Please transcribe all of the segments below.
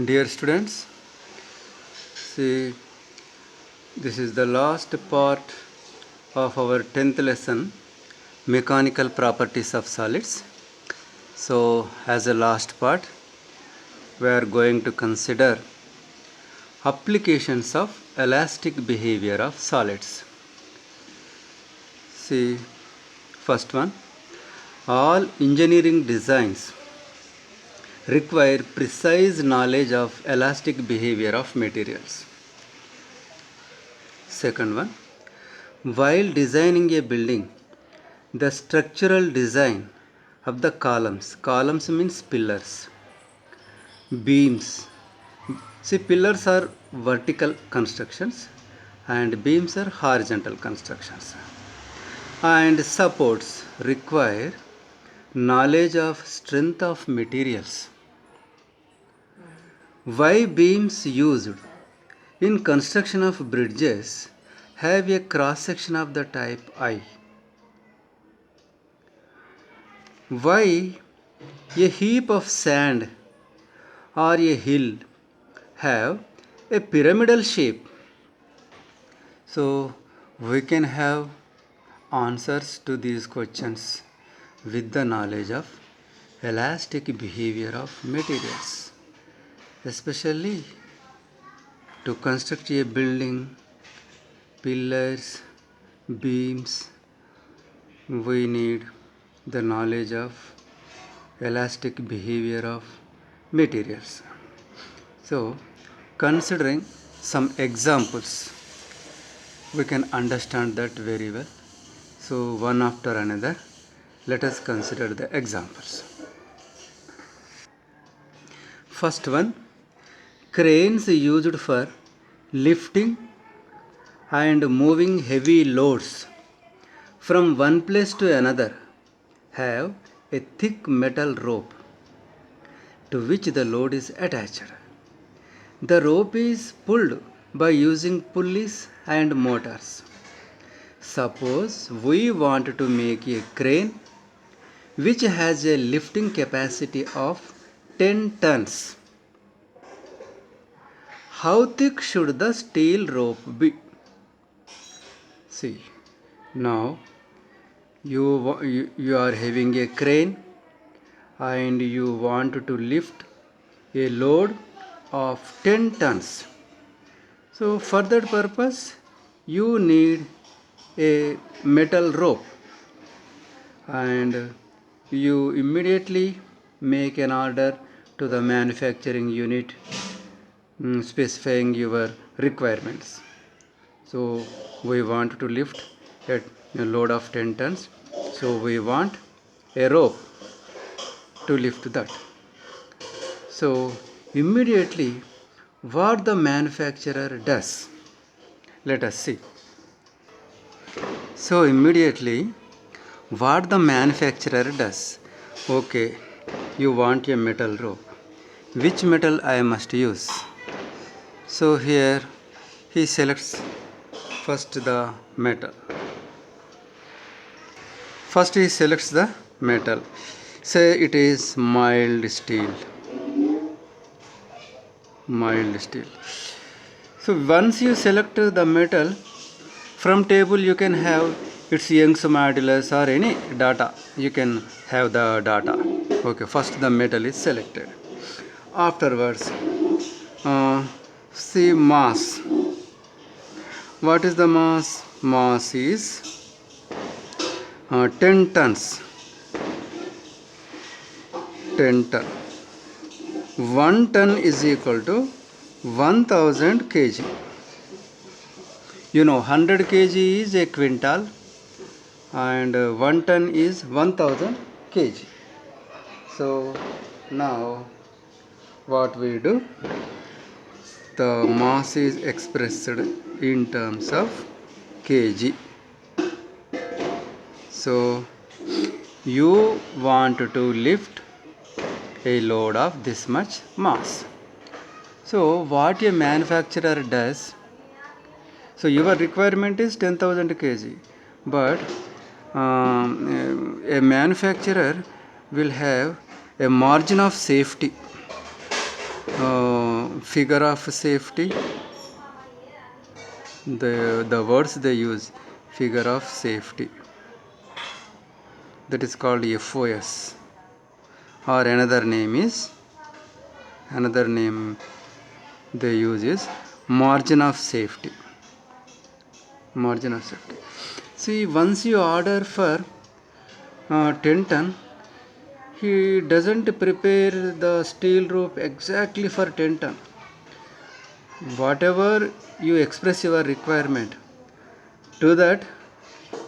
Dear students, see, this is the last part of our 10th lesson, Mechanical Properties of Solids. So, as a last part, we are going to consider applications of elastic behavior of solids. See, first one, all engineering designs require precise knowledge of elastic behavior of materials. Second one, while designing a building, the structural design of the columns means pillars, beams. See, pillars are vertical constructions and beams are horizontal constructions. And supports require knowledge of strength of materials. Why beams used in construction of bridges have a cross section of the type I? Why a heap of sand or a hill have a pyramidal shape? So we can have answers to these questions with the knowledge of elastic behavior of materials, especially to construct a building, pillars, beams. We need the knowledge of elastic behavior of materials. So, considering some examples, we can understand that very well. So, one after another, let us consider the examples. First one, cranes used for lifting and moving heavy loads from one place to another have a thick metal rope to which the load is attached. The rope is pulled by using pulleys and motors. Suppose we want to make a crane which has a lifting capacity of 10 tons. How thick should the steel rope be? See, now you are having a crane and you want to lift a load of 10 tons. So for that purpose you need a metal rope and you immediately make an order to the manufacturing unit specifying your requirements. So we want to lift a load of 10 tons. So we want a rope to lift that. So immediately what the manufacturer does, let us see. So immediately what the manufacturer does, okay, you want a metal rope. Which metal I must use? So here he selects first the metal. First he selects the metal. Say it is mild steel. Mild steel. So once you select the metal, from table you can have its Young's modulus or any data. You can have the data. Okay, first the metal is selected. Afterwards, see mass. What is the mass? Mass is 10 tons. 10 ton. 1 ton is equal to 1000 kg. You know 100 kg is a quintal and 1 ton is 1000 kg. So now what we do? The mass is expressed in terms of kg. So you want to lift a load of this much mass. So what a manufacturer does, so your requirement is 10,000 kg, but a manufacturer will have a margin of safety. figure of safety. The words they use, figure of safety, that is called FOS, or another name they use is margin of safety. See, once you order for 10 ton, he doesn't prepare the steel rope exactly for 10 ton. Whatever you express your requirement, to that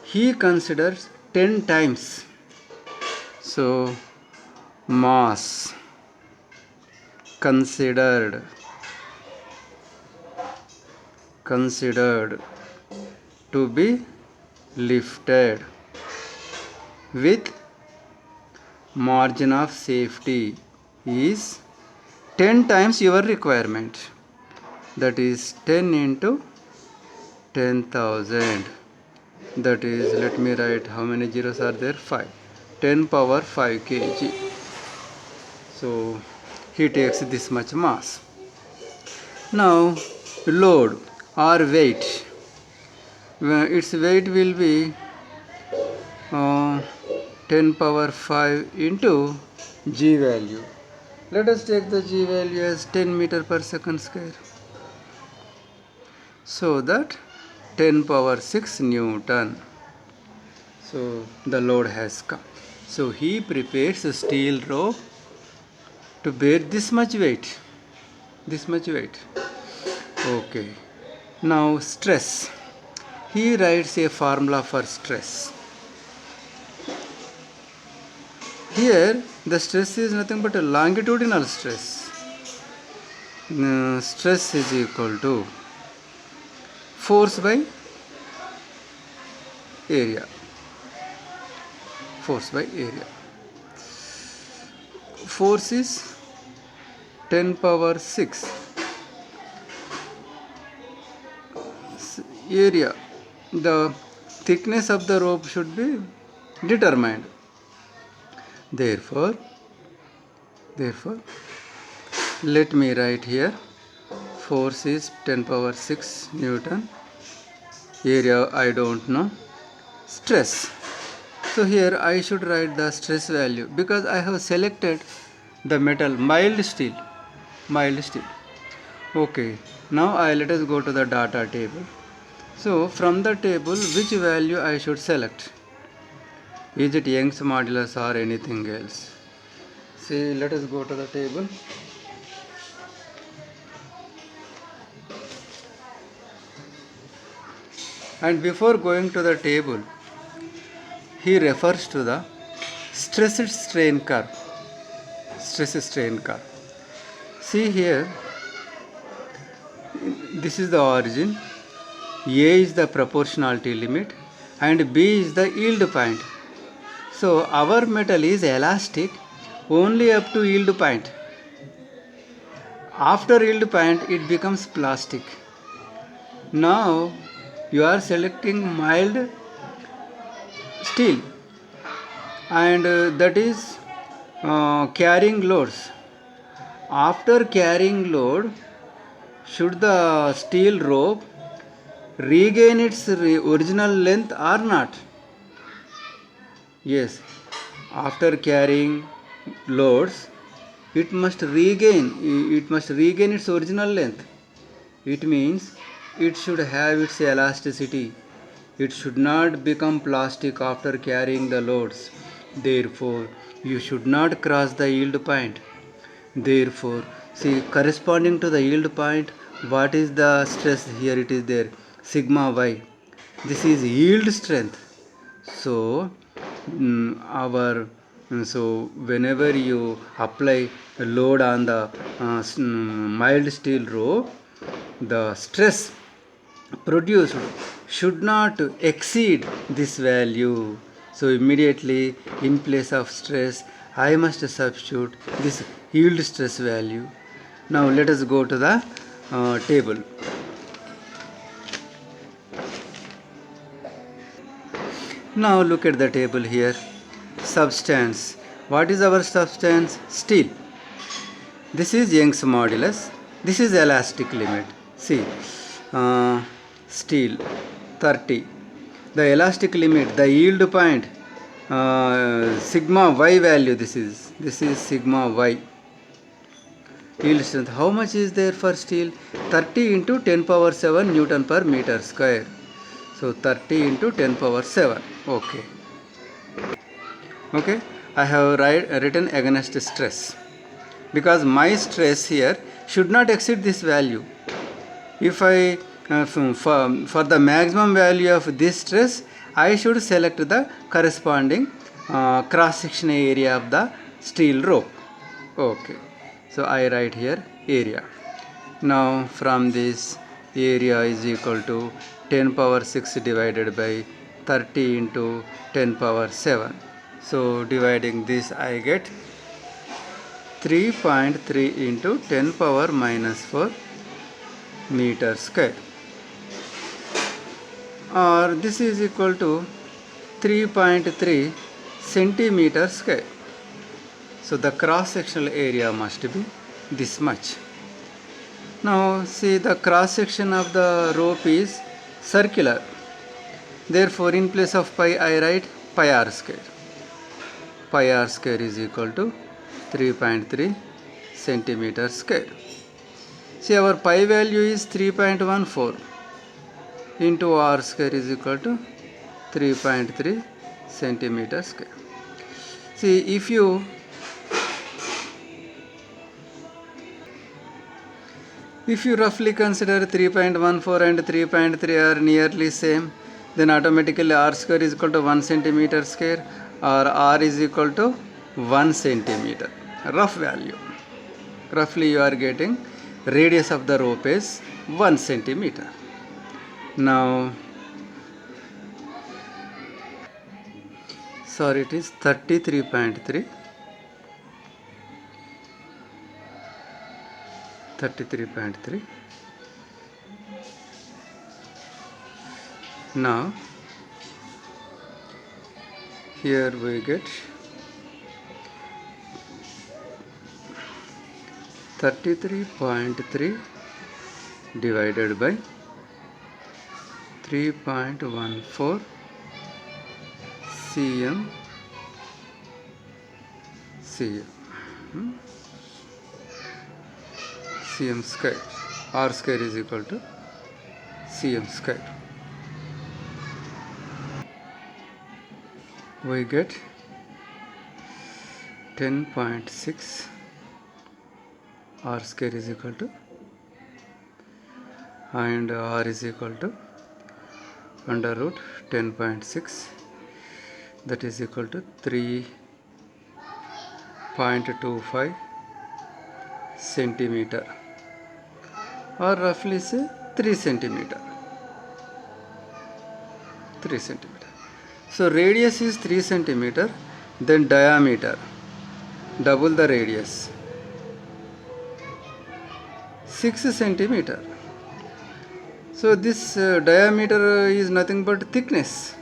he considers 10 times. So mass considered to be lifted with margin of safety is 10 times your requirement, that is 10 into 10,000, that is, let me write how many zeros are there, 5, 10 power 5 kg. So he takes this much mass. Now load or weight, its weight will be 10 power 5 into g value. Let us take the g value as 10 meter per second square. So that 10 power 6 Newton. So the load has come. So he prepares a steel rope to bear this much weight. Okay. Now stress. He writes a formula for stress. Here the stress is nothing but a longitudinal stress. Stress is equal to force by area. Force is 10 power 6. Area, the thickness of the rope should be determined. Therefore, let me write here, force is 10 power 6 Newton, area I don't know, stress. So here I should write the stress value because I have selected the metal mild steel. Okay, now let us go to the data table. So from the table, which value I should select? Is it Young's modulus or anything else? See, let us go to the table. And before going to the table, he refers to the stress strain curve. See here, this is the origin, A is the proportionality limit and B is the yield point. So our metal is elastic only up to yield point. After yield point it becomes plastic. Now you are selecting mild steel and that is carrying loads. After carrying load, should the steel rope regain its original length or not? Yes, after carrying loads, it must regain its original length. It means it should have its elasticity. It should not become plastic after carrying the loads. Therefore, you should not cross the yield point. Therefore, see, corresponding to the yield point, what is the stress? Here it is there, sigma y. This is yield strength. So so whenever you apply a load on the mild steel rope, the stress produced should not exceed this value. So immediately in place of stress I must substitute this yield stress value. Now let us go to the table. Now look at the table here. Substance. What is our substance? Steel. This is Young's modulus. This is elastic limit. See, steel 30. The elastic limit, the yield point, sigma y value. This is sigma y. Yield strength. How much is there for steel? 30 into 10 power 7 Newton per meter square. So 30 into 10 power 7. Okay. Okay. I have written against stress, because my stress here should not exceed this value. If I for the maximum value of this stress, I should select the corresponding cross section area of the steel rope. Okay, so I write here area. Now from this, area is equal to 10 power 6 divided by 30 into 10 power 7. So dividing this, I get 3.3 into 10 power minus 4 meter square, or this is equal to 3.3 centimeter square. So the cross sectional area must be this much. Now see, the cross section of the rope is circular. Therefore in place of pi, I write pi r square. Pi r square is equal to 3.3 centimeter square. See, our pi value is 3.14 into r square is equal to 3.3 centimeter square. See, if you roughly consider 3.14 and 3.3 are nearly same, then automatically r square is equal to 1 centimeter square, or r is equal to 1 centimeter. Rough value. Roughly you are getting radius of the rope is 1 centimeter. Now, sorry, it is 33.3. 33.3. Now here we get 33.3 divided by 3.14 cm cm square. R square is equal to cm square. We get 10.6. R square is equal to, and R is equal to under root 10.6, that is equal to 3.25 centimeter, or roughly say 3 centimeter. 3 centimeter. So radius is 3 centimeter, then diameter double the radius, 6 centimeter. So this diameter is nothing but thickness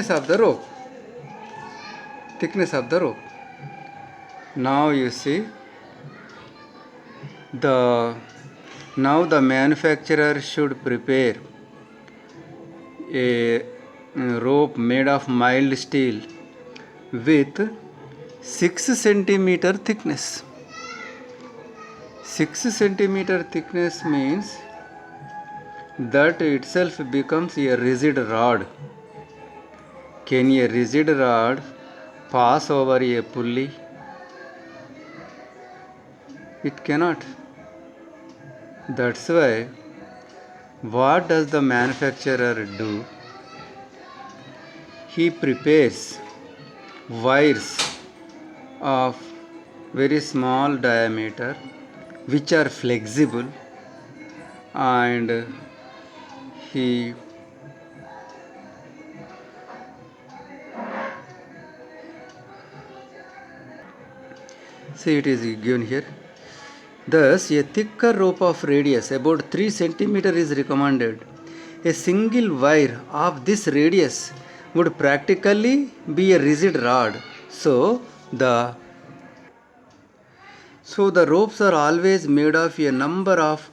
of the rope. Now you see, now the manufacturer should prepare a rope made of mild steel with 6 centimeter thickness. 6 centimeter thickness means that itself becomes a rigid rod. Can a rigid rod pass over a pulley? It cannot. That's why, what does the manufacturer do? He prepares wires of very small diameter which are flexible, and he see, it is given here Thus, a thicker rope of radius about 3 centimeter is recommended. A single wire of this radius would practically be a rigid rod. So the ropes are always made of a number of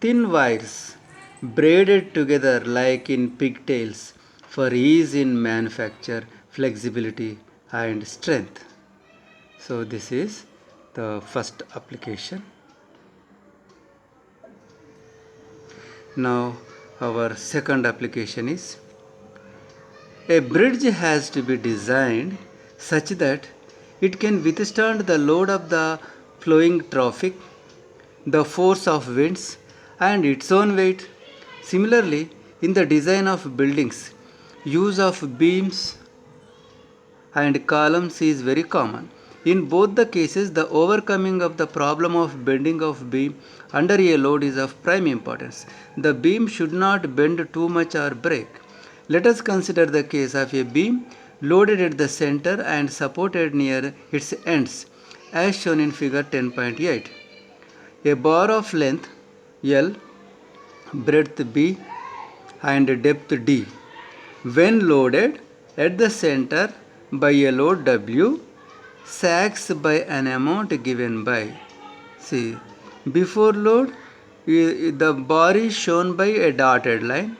thin wires braided together like in pigtails for ease in manufacture, flexibility and strength. So this is the first application. Now our second application is, a bridge has to be designed such that it can withstand the load of the flowing traffic, the force of winds, and its own weight. Similarly, in the design of buildings, use of beams and columns is very common. In both the cases, the overcoming of the problem of bending of beam under a load is of prime importance. The beam should not bend too much or break. Let us consider the case of a beam loaded at the center and supported near its ends, as shown in figure 10.8. A bar of length L, breadth B and depth D, when loaded at the center by a load W, sags by an amount given by, see, before load the bar is shown by a dotted line,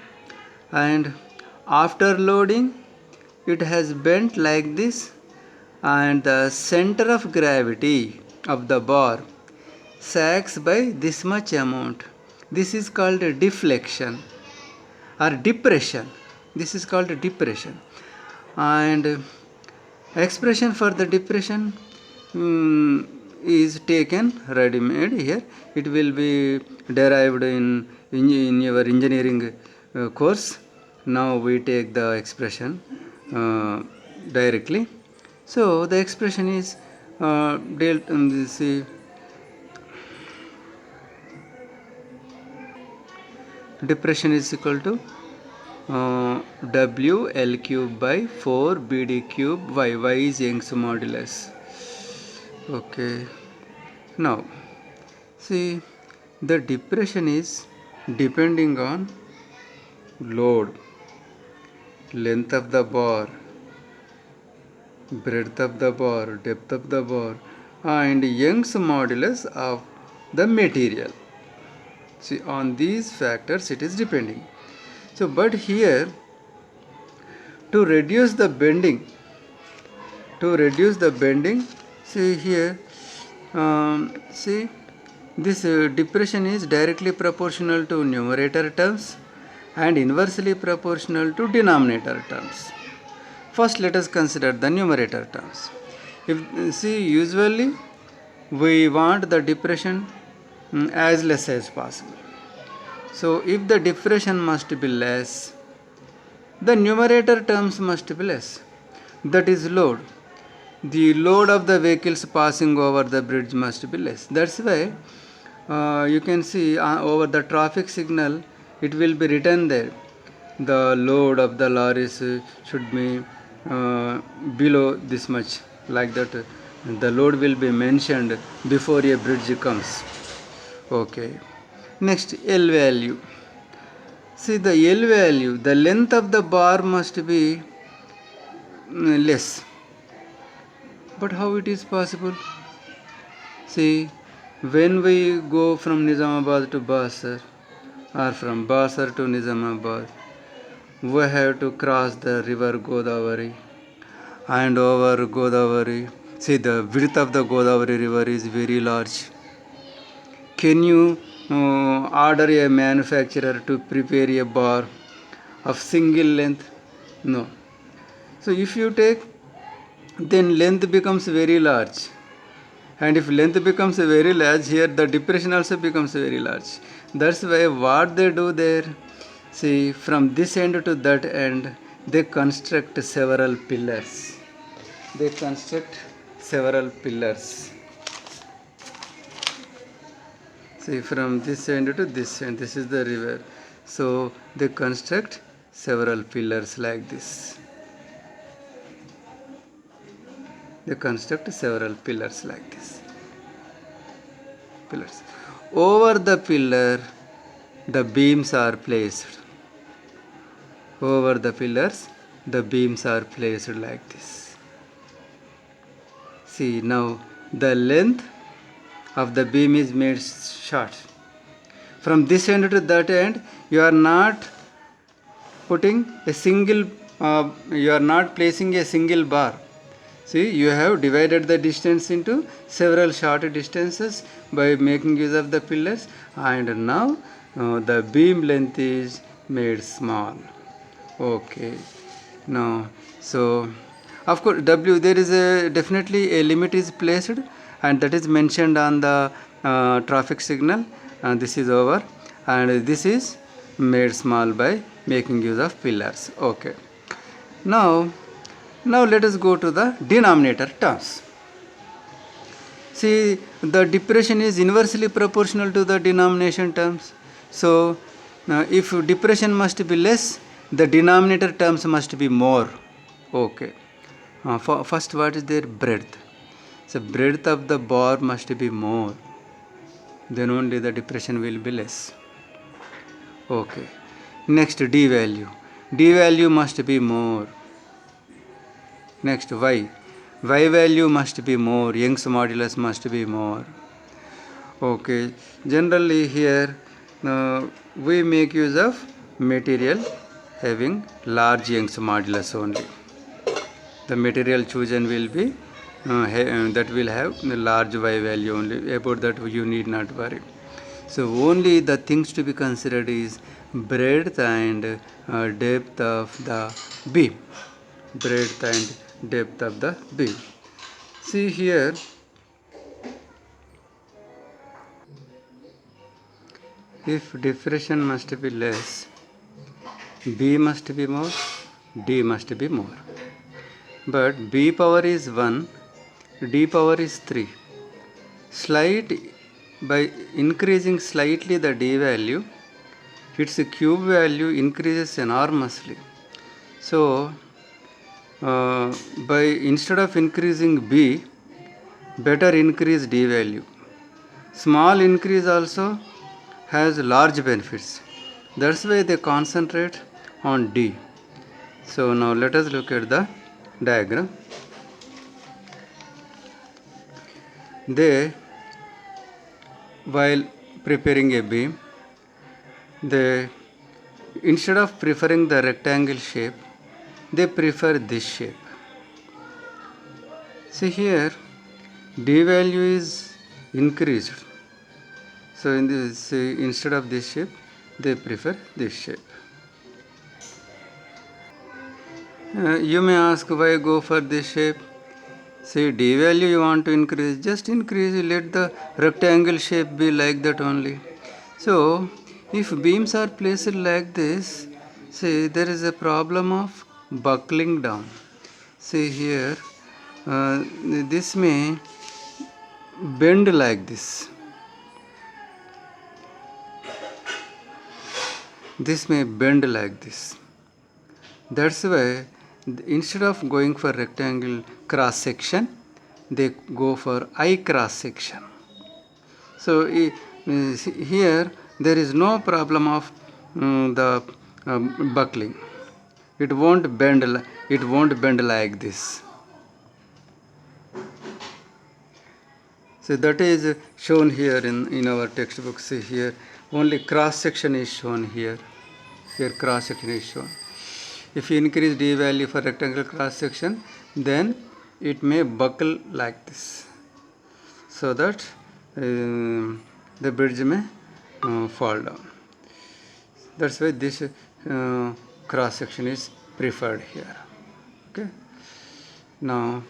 and after loading it has bent like this, and the center of gravity of the bar sags by this much amount. This is called deflection or depression. This is called depression. And expression for the depression is taken ready-made here. It will be derived in your engineering course. Now we take the expression directly. So the expression is depression is equal to W L cube by 4 BD cube Y. Y is Young's modulus. Okay. Now, see, the depression is depending on load, length of the bar, breadth of the bar, depth of the bar, and Young's modulus of the material. See, on these factors it is depending. So, but here, to reduce the bending, see here, see, this depression is directly proportional to numerator terms and inversely proportional to denominator terms. First, let us consider the numerator terms. Usually we want the depression as less as possible. So, if the depression must be less, the numerator terms must be less. That is load. The load of the vehicles passing over the bridge must be less. That's why you can see over the traffic signal it will be written there. The load of the lorries should be below this much, like that. The load will be mentioned before a bridge comes. Okay. Next, L value. See, the L value, the length of the bar must be less. But how it is possible? See, when we go from Nizamabad to Basar or from Basar to Nizamabad, we have to cross the river Godavari, and over Godavari, see, the width of the Godavari river is very large. Can you order a manufacturer to prepare a bar of single length? No. So if you take, then length becomes very large, and if length becomes very large, here the depression also becomes very large. That's why what they do there, see, from this end to that end they construct several pillars. See, from this end to this end, this is the river. So they construct several pillars like this. pillars. Over the pillar, the beams are placed. Over the pillars, the beams are placed like this. See, now the length of the beam is made short. From this end to that end, you are not putting a single, you are not placing a single bar. See, you have divided the distance into several short distances by making use of the pillars, and now the beam length is made small. Okay. Now, so of course W, there is a definitely a limit is placed, and that is mentioned on the traffic signal, and this is over, and this is made small by making use of pillars. Okay. Now let us go to the denominator terms. See, the depression is inversely proportional to the denomination terms. So if depression must be less, the denominator terms must be more. Okay. First, what is their breadth? So breadth of the bar must be more, then only the depression will be less. Okay. Next, d value. D value must be more. Next, y. Y value must be more. Young's modulus must be more. Okay. Generally here we make use of material having large Young's modulus only. The material chosen will be that will have the large Y value only. About that you need not worry. So only the things to be considered is breadth and depth of the beam. Breadth and depth of the beam. See here, if diffraction must be less, B must be more, D must be more. But B power is 1, D power is 3. By increasing slightly the D value, its cube value increases enormously. So by instead of increasing B, better increase D value. Small increase also has large benefits. That's why they concentrate on D. So now let us look at the diagram. They, while preparing a beam, they, instead of preferring the rectangle shape, they prefer this shape. See here, D value is increased. So in this, instead of this shape, they prefer this shape. You may ask why go for this shape. See, D value you want to increase, just increase, let the rectangle shape be like that only. So if beams are placed like this, see, there is a problem of buckling down. See here, this may bend like this. This may bend like this. That's why instead of going for rectangle cross section, they go for I cross section. So here there is no problem of the buckling. It won't bend like this. So that is shown here in our textbook. See here, only cross section is shown here. Here cross section is shown. If you increase D value for rectangular cross section, then it may buckle like this, so that the bridge may fall down. That's why this cross section is preferred here. Okay. Now,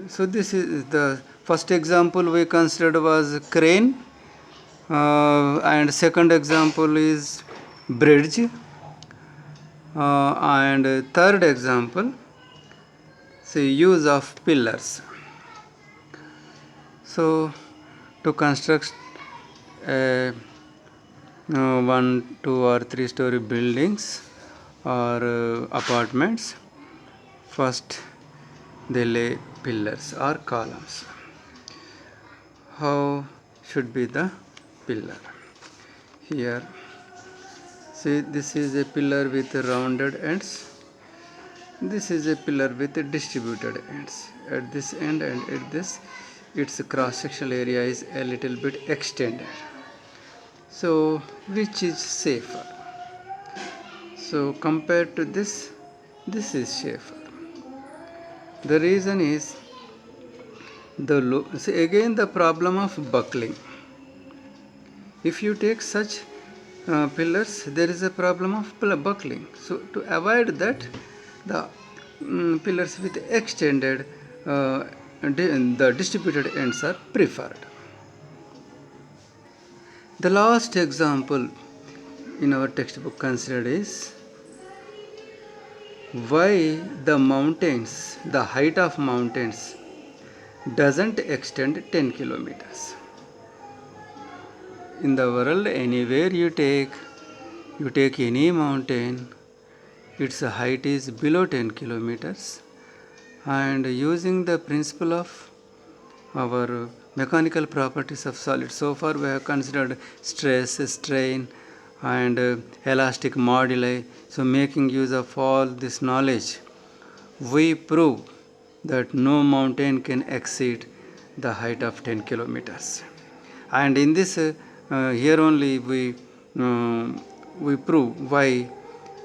so this is the first example we considered was crane, and second example is bridge, and third example, see, use of pillars. So to construct a 1, 2 or 3 story buildings or apartments, first they lay pillars or columns. How? should be the pillar. Here, see, this is a pillar with rounded ends. This is a pillar with distributed ends. At this end and at this, its cross-sectional area is a little bit extended. So, which is safer? So, compared to this is safer. The reason is see again the problem of buckling. If you take such pillars, there is a problem of buckling. So, to avoid that, the pillars with extended the distributed ends are preferred. The last example in our textbook considered is why the mountains, the height of mountains doesn't extend 10 kilometers. In the world, anywhere you take any mountain, its height is below 10 kilometers, and using the principle of our mechanical properties of solids, so far we have considered stress, strain and elastic moduli. So making use of all this knowledge, we prove that no mountain can exceed the height of 10 kilometers. And in this here only we prove why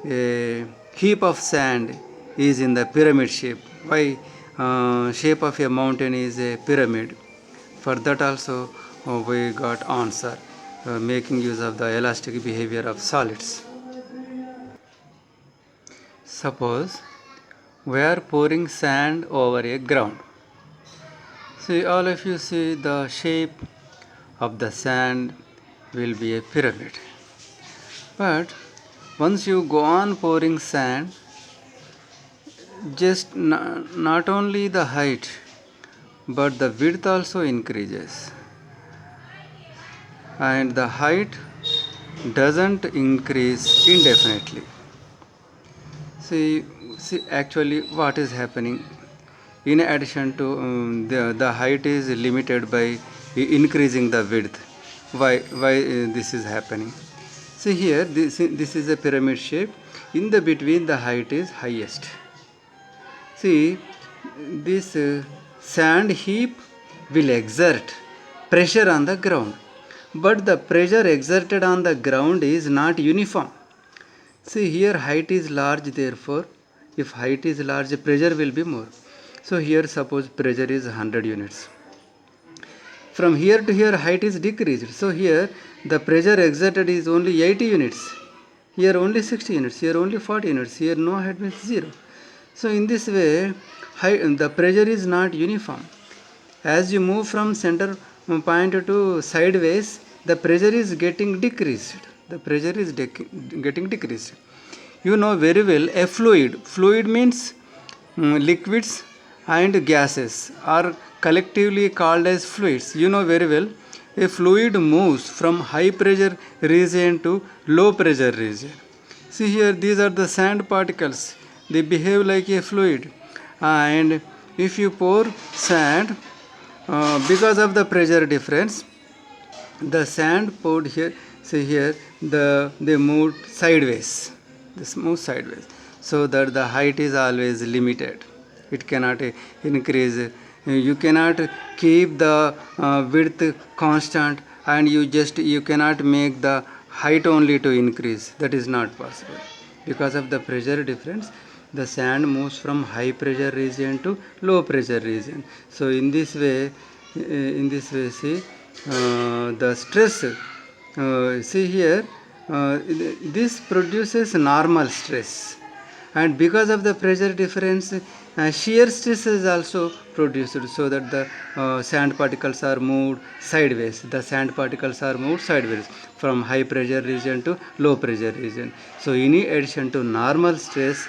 a heap of sand is in the pyramid shape, why shape of a mountain is a pyramid. For that also we got answer, making use of the elastic behavior of solids. Suppose we are pouring sand over a ground. See, all of you see the shape of the sand will be a pyramid. But once you go on pouring sand, just not only the height but the width also increases, and the height doesn't increase indefinitely. See actually what is happening. In addition to the height is limited by increasing the width. Why this is happening? See here, this is a pyramid shape. In the between, the height is highest. See, this sand heap will exert pressure on the ground, but the pressure exerted on the ground is not uniform. See here, height is large, therefore if height is large, pressure will be more. So here suppose pressure is 100 units. From here to here height is decreased. So here the pressure exerted is only 80 units. Here only 60 units. Here only 40 units. Here no height means 0. So in this way the pressure is not uniform. As you move from center point to sideways, the pressure is getting decreased. The pressure is getting decreased. You know very well a fluid. Fluid means liquids and gases are collectively called as fluids. You know very well a fluid moves from high pressure region to low pressure region. See here, these are the sand particles. They behave like a fluid, and if you pour sand, because of the pressure difference, the sand poured here, see here, they moved sideways. This moves sideways, so that the height is always limited. It cannot increase. You cannot keep the width constant, and you cannot make the height only to increase. That is not possible. Because of the pressure difference, the sand moves from high pressure region to low pressure region. So in this way see the stress, see here, this produces normal stress, and because of the pressure difference, shear stress is also produced, so that the sand particles are moved sideways. The sand particles are moved sideways from high pressure region to low pressure region. So in addition to normal stress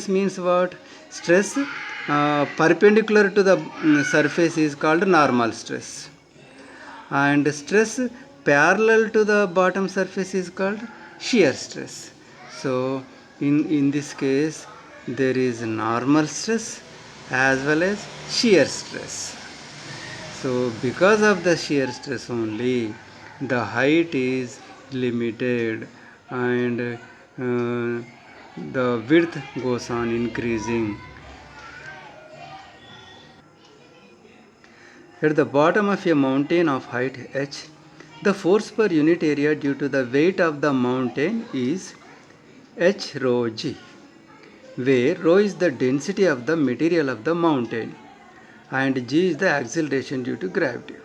means what? Stress perpendicular to the surface is called normal stress, and stress parallel to the bottom surface is called shear stress. So in this case there is normal stress as well as shear stress. So because of the shear stress only, the height is limited and the width goes on increasing. At the bottom of a mountain of height h, the force per unit area due to the weight of the mountain is h rho g, where rho is the density of the material of the mountain and g is the acceleration due to gravity.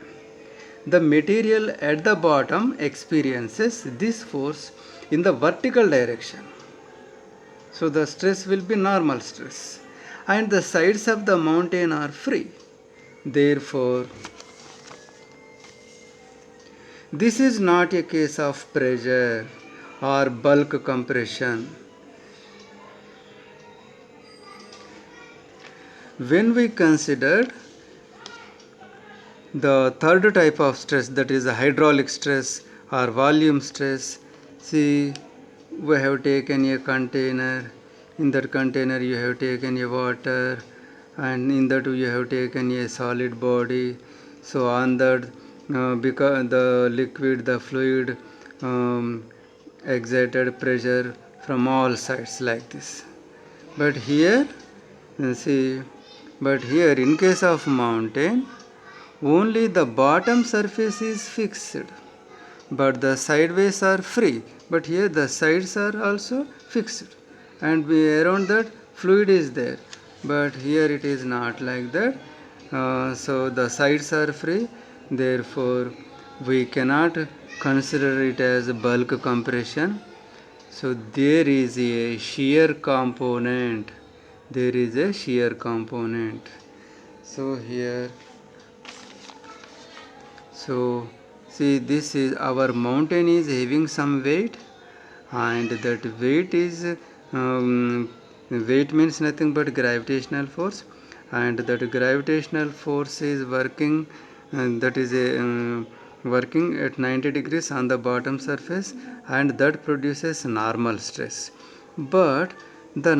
The material at the bottom experiences this force in the vertical direction. So the stress will be normal stress. And the sides of the mountain are free. Therefore, this is not a case of pressure or bulk compression. When we considered the third type of stress, that is the hydraulic stress or volume stress, see, we have taken a container. In that container you have taken a water, and in that you have taken a solid body. So on that, because the liquid, the fluid exerted pressure from all sides like this. But here, see, but here in case of mountain, only the bottom surface is fixed, but the sideways are free. But here the sides are also fixed, and around that fluid is there. But here it is not like that. So the sides are free. Therefore, we cannot consider it as bulk compression. So there is a shear component. There is a shear component. So here, so see, this is our mountain is having some weight, and that weight is weight means nothing but gravitational force, and that gravitational force is working, that is a working at 90 degrees on the bottom surface, and that produces normal stress. But the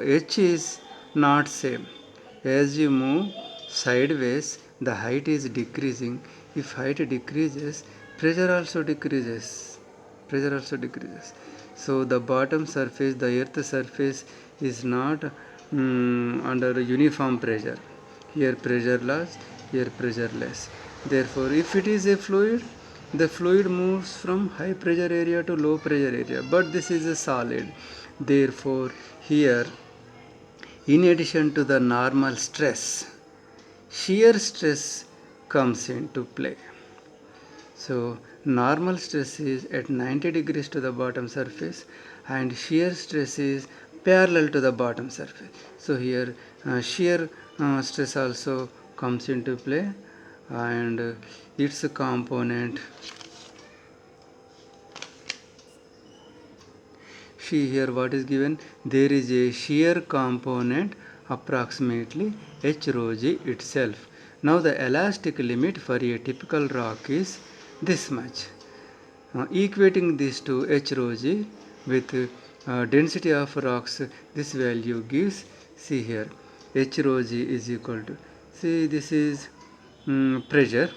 h is not same. As you move sideways, the height is decreasing. If height decreases, pressure also decreases. Pressure also decreases. So the bottom surface, the earth surface is not under uniform pressure. Here pressure less, here pressure less. Therefore, if it is a fluid, the fluid moves from high pressure area to low pressure area. But this is a solid. Therefore, here, in addition to the normal stress, shear stress comes into play. So normal stress is at 90 degrees to the bottom surface, and shear stress is parallel to the bottom surface. So here shear stress also comes into play, and its component, see here what is given, there is a shear component approximately h rho g itself. Now the elastic limit for a typical rock is this much. Equating this to h rho g with density of rocks, this value gives, see here, h rho g is equal to, see, this is pressure,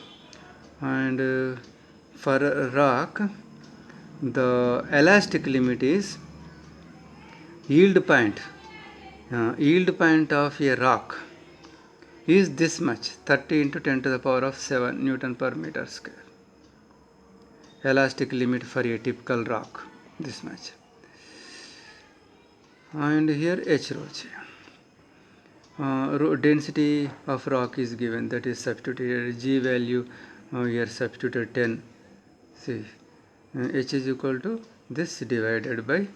and for a rock the elastic limit is yield point. Yield point of a rock is this much, 30 into 10 to the power of 7 Newton per meter square. Elastic limit for a typical rock, this much. And here h rho g. Density of rock is given, that is substituted g value, here substituted 10. See, h is equal to this divided by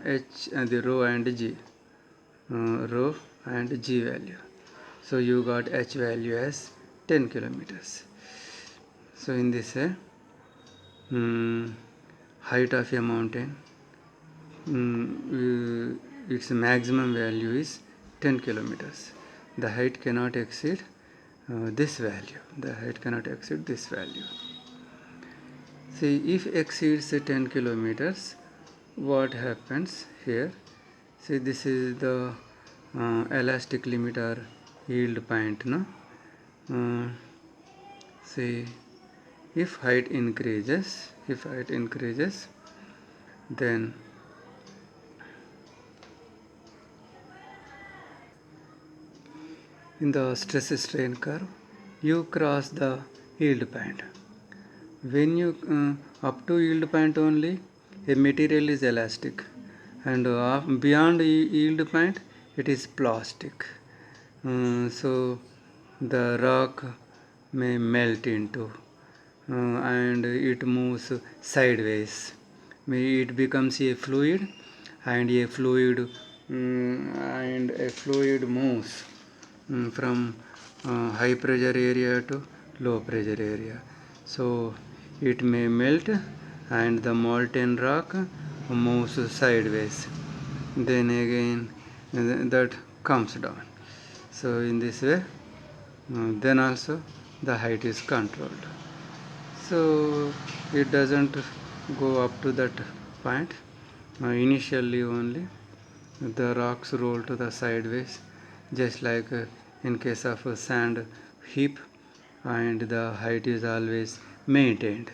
h and the rho and g, rho and g value. So you got h value as 10 kilometers. So in this height of a mountain, its maximum value is 10 kilometers. The height cannot exceed this value. The height cannot exceed this value. See, if exceeds 10 kilometers, what happens here? See, this is the elastic limit or yield point, no? uh, see, if height increases, then in the stress strain curve you cross the yield point. When you up to yield point only, a material is elastic, and beyond yield point it is plastic. So the rock may melt into, and it moves sideways. May it becomes a fluid, and a fluid moves from high pressure area to low pressure area. So it may melt, and the molten rock moves sideways. Then again that comes down. So in this way, then also the height is controlled. So it doesn't go up to that point. Initially only the rocks roll to the sideways, just like in case of a sand heap, and the height is always maintained.